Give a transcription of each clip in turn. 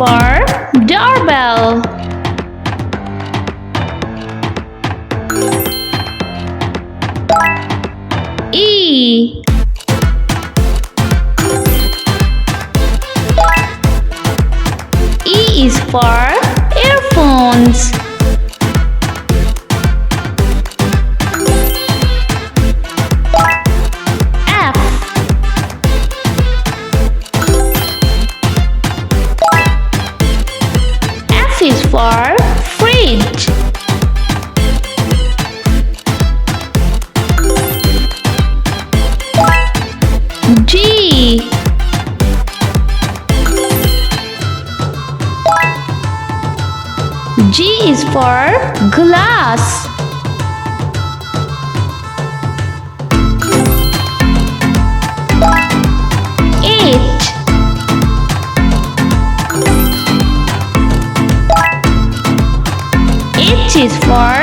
for doorbell. E. E is for earphones. F. F is for fridge. G. G is for glass. H. H is for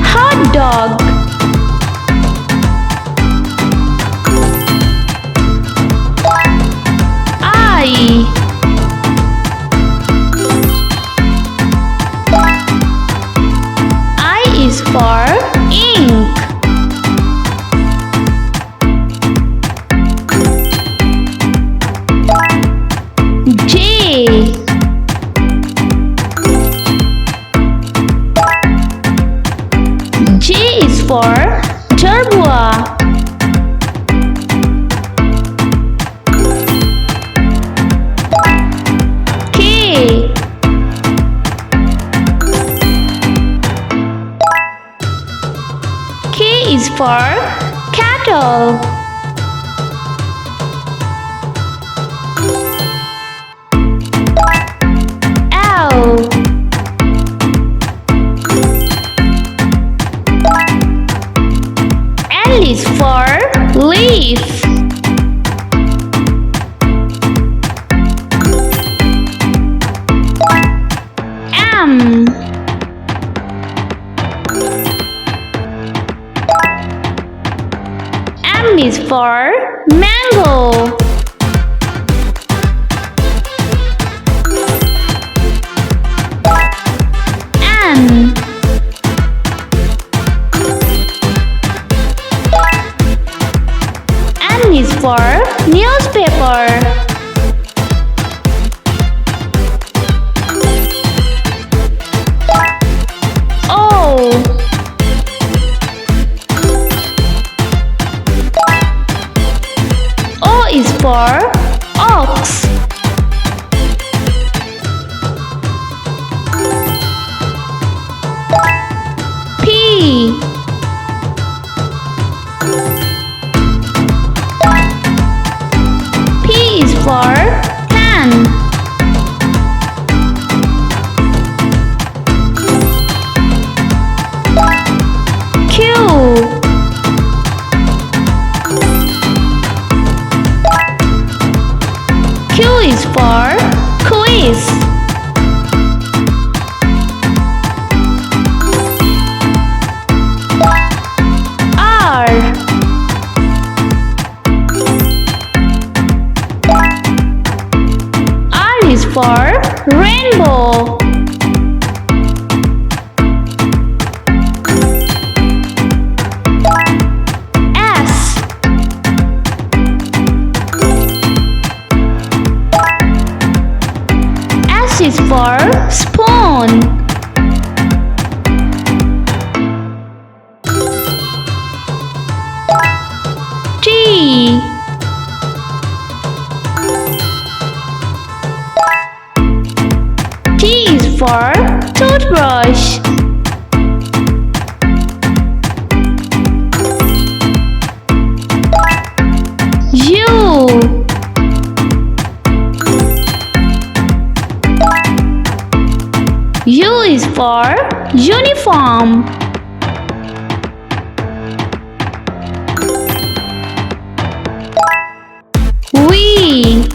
hot dog. I. I is for ink. J. J is for jerboa. K. K is for cattle. L. L is for leaf. M. M is for mango. N. N is for newspaper. O. O is for ox. P. P is for pen. Q. Q is for quiz. R. R is for rainbow. S. S is for spoon. T. T is for toothbrush. U. U is for uniform. V.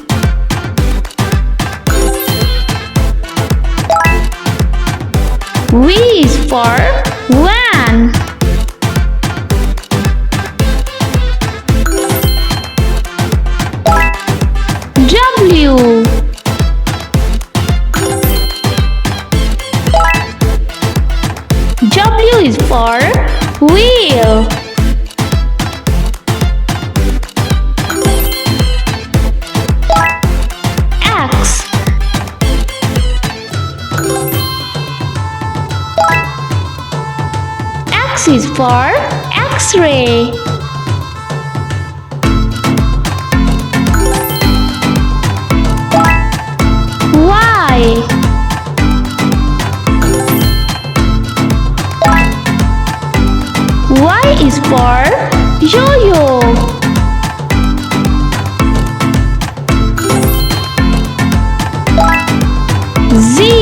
V is for van. W. for wheel. X. X is for X-ray. Y. Y is for yo-yo. Z.